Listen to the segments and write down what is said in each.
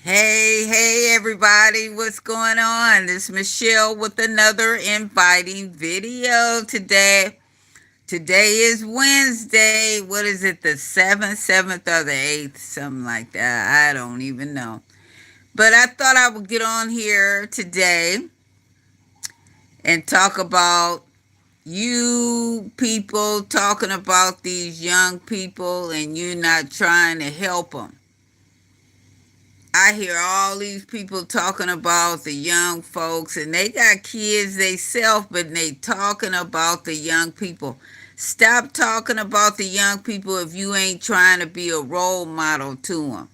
Hey, everybody, what's going on? This is Michelle with another inviting video today. Today is Wednesday. What is it, the 7th or the 8th? Something like that. I don't even know. But I thought I would get on here today and talk about you people talking about these young people and you not trying to help them. I hear all these people talking about the young folks and they got kids theyself, but they talking about the young people. Stop talking about the young people if you ain't trying to be a role model to them.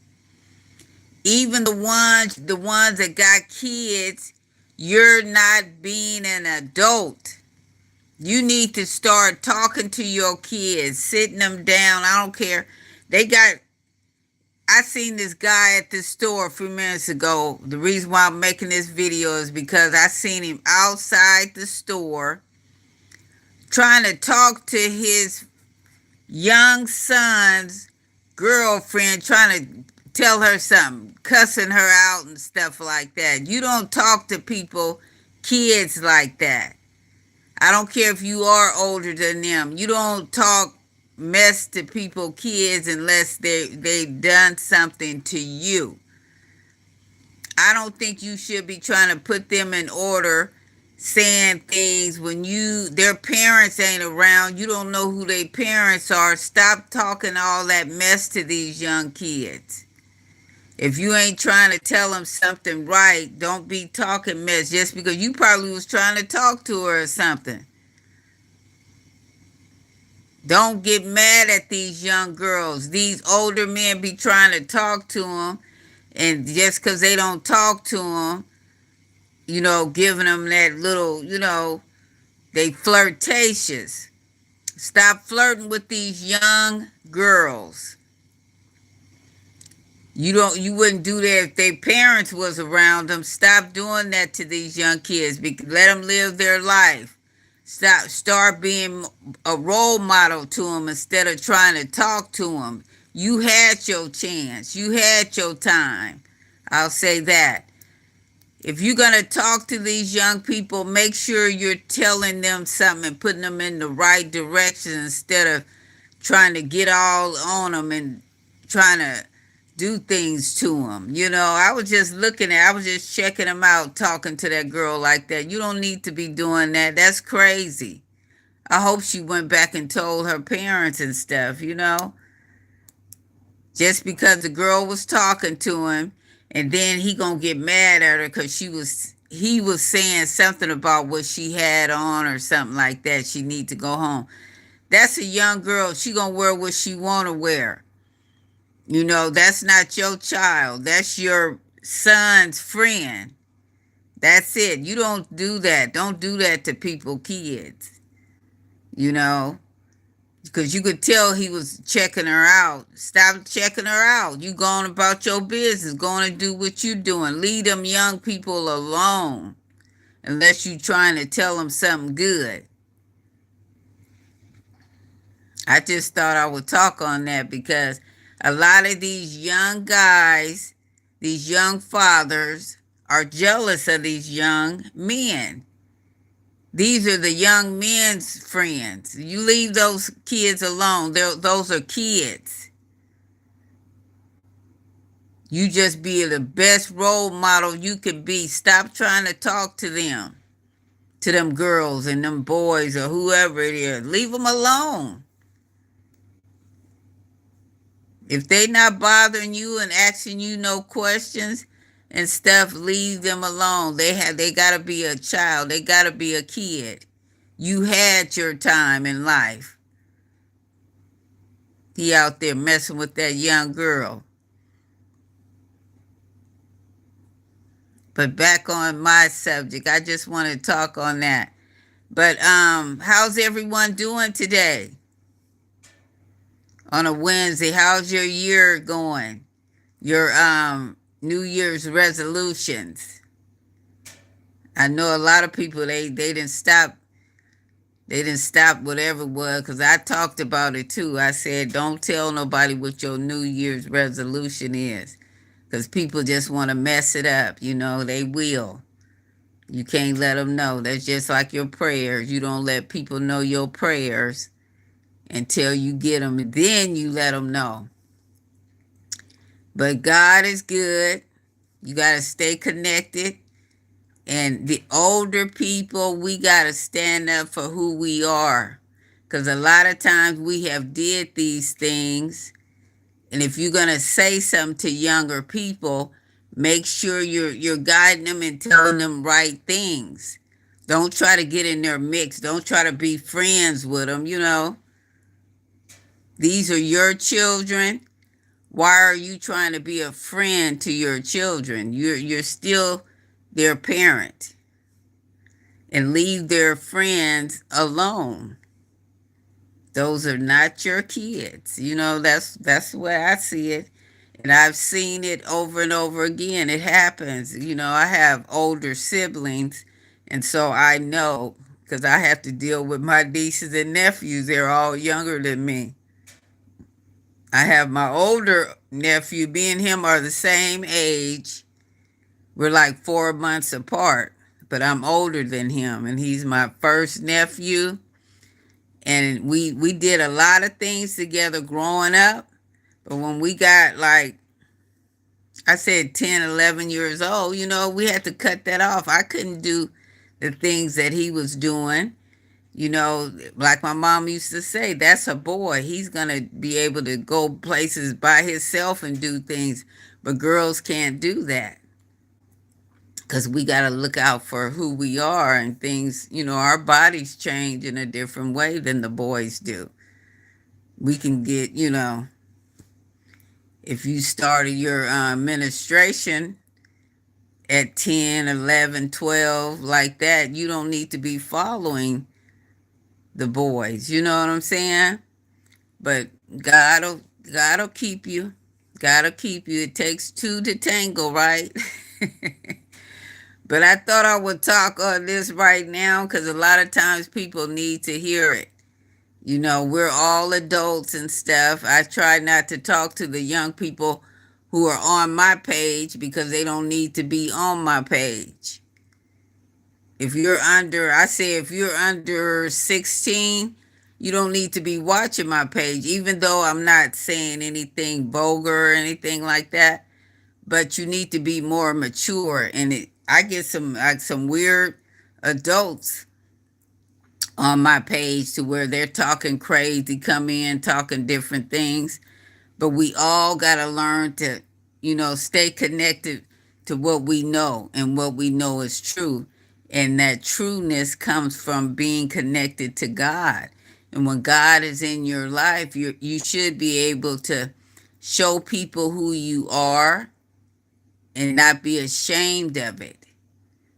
Even the ones that got kids, you're not being an adult. You need to start talking to your kids, sitting them down. I don't care. They got I seen this guy at this store a few minutes ago. The reason why I'm making this video is because I seen him outside the store trying to talk to his young son's girlfriend, trying to tell her something, cussing her out and stuff like that. You don't talk to people, kids, like that. I don't care if you are older than them. You don't talk mess to people, kids, unless they done something to you. I don't think you should be trying to put them in order, saying things when their parents ain't around. You don't know who their parents are. Stop talking all that mess to these young kids. If you ain't trying to tell them something right, don't be talking mess just because you probably was trying to talk to her or something. Don't get mad at these young girls. These older men be trying to talk to them, and just because they don't talk to them, giving them that little, they flirtatious. Stop flirting with these young girls. You wouldn't do that if their parents was around them. Stop doing that to these young kids. Let them live their life. Start being a role model to them instead of trying to talk to them. You had your chance. You had your time. I'll say that. If you're going to talk to these young people, make sure you're telling them something and putting them in the right direction instead of trying to get all on them and trying to do things to them. I was just I was just checking them out, talking to that girl like that. You don't need to be doing that. That's crazy. I hope she went back and told her parents and stuff. Just because the girl was talking to him, and then he gonna get mad at her because he was saying something about what she had on or something like that. She need to go home. That's a young girl. She gonna wear what she wanna wear. That's not your child. That's your son's friend. That's it. You don't do that. Don't do that to people, kids. You know, because you could tell he was checking her out. Stop checking her out. You going about your business, going to do what you doing. Leave them young people alone unless you trying to tell them something good. I just thought I would talk on that because a lot of these young guys, these young fathers, are jealous of these young men. These are the young men's friends. You leave those kids alone. Those are kids. You just be the best role model you could be. Stop trying to talk to them girls and them boys or whoever it is. Leave them alone. If they not bothering you and asking you no questions and stuff, leave them alone. They gotta be a child. They gotta be a kid. You had your time in life. He out there messing with that young girl. But back on my subject, I just want to talk on that. But how's everyone doing today? On a Wednesday, how's your year going? Your New Year's resolutions. I know a lot of people they didn't stop. They didn't stop whatever it was because I talked about it too. I said don't tell nobody what your New Year's resolution is. because people just want to mess it up. They will. You can't let them know. That's just like your prayers. You don't let people know your prayers until you get them, and then you let them know. But God is good. You got to stay connected. And the older people, we got to stand up for who we are. Because a lot of times we have did these things. And if you're going to say something to younger people, make sure you're guiding them and telling them right things. Don't try to get in their mix. Don't try to be friends with them. These are your children. Why are you trying to be a friend to your children? You're still their parent. And leave their friends alone. Those are not your kids. That's the way I see it. And I've seen it over and over again. It happens. I have older siblings, and so I know, because I have to deal with my nieces and nephews. They're all younger than me. I have my older nephew, me and him are the same age. We're like 4 months apart, but I'm older than him, and he's my first nephew. And we did a lot of things together growing up. But when we got, like, I said 10, 11 years old, we had to cut that off. I couldn't do the things that he was doing. Like my mom used to say, that's a boy. He's going to be able to go places by himself and do things. But girls can't do that, because we got to look out for who we are and things. Our bodies change in a different way than the boys do. We can get, if you started your menstruation at 10, 11, 12, like that, you don't need to be following the boys. You know what I'm saying? But God'll keep you. God'll keep you. It takes two to tangle, right? But I thought I would talk on this right now, because a lot of times people need to hear it. We're all adults and stuff. I try not to talk to the young people who are on my page, because they don't need to be on my page. If you're under 16, you don't need to be watching my page, even though I'm not saying anything vulgar or anything like that. But you need to be more mature. And I get some weird adults on my page to where they're talking crazy, come in talking different things. But we all got to learn to, stay connected to what we know, and what we know is true. And that trueness comes from being connected to God. And when God is in your life, you should be able to show people who you are and not be ashamed of it.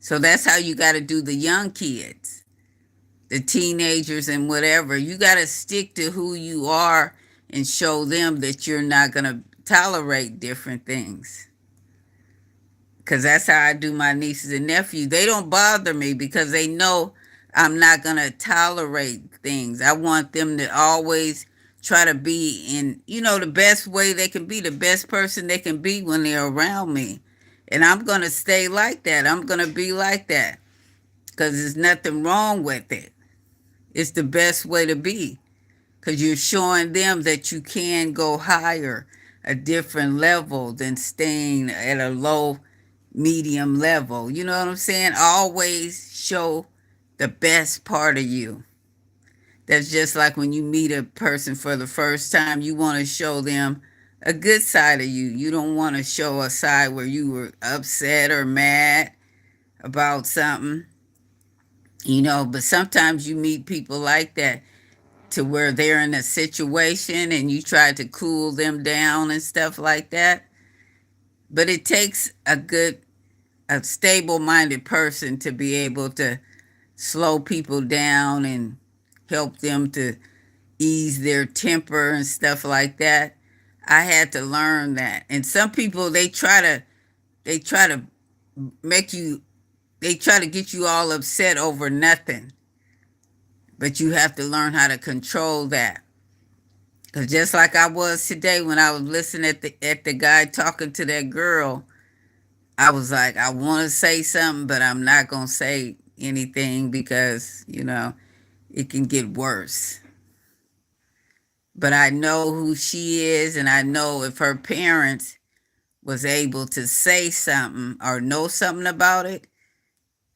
So that's how you got to do the young kids, the teenagers and whatever. You got to stick to who you are and show them that you're not going to tolerate different things. Because that's how I do my nieces and nephews. They don't bother me because they know I'm not going to tolerate things. I want them to always try to be in, the best way they can be, the best person they can be when they're around me. And I'm going to stay like that. I'm going to be like that, because there's nothing wrong with it. It's the best way to be, because you're showing them that you can go higher, a different level than staying at a low, medium level. You know what I'm saying? Always show the best part of you. That's just like when you meet a person for the first time, you want to show them a good side of you. You don't want to show a side where you were upset or mad about something. But sometimes you meet people like that, to where they're in a situation and you try to cool them down and stuff like that. But it takes a stable-minded person to be able to slow people down and help them to ease their temper and stuff like that. I had to learn that. And some people, they try to get you all upset over nothing. But you have to learn how to control that, Just like I was today when I was listening at the guy talking to that girl, I was like, I want to say something, but I'm not gonna say anything because it can get worse. But I know who she is, and I know if her parents was able to say something or know something about it,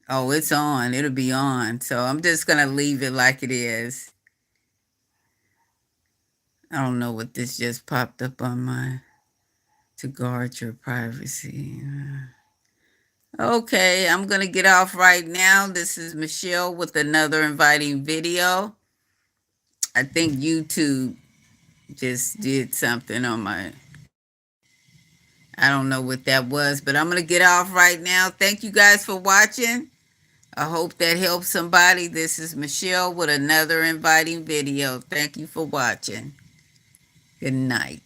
oh, it's on. It'll be on. So I'm just gonna leave it like it is. I don't know what this just popped up on my to guard your privacy. Okay, I'm gonna get off right now. This is Michelle with another inviting video. I think YouTube just did something on my. I don't know what that was, but I'm gonna get off right now. Thank you guys for watching. I hope that helps somebody. This is Michelle with another inviting video. Thank you for watching. Good night.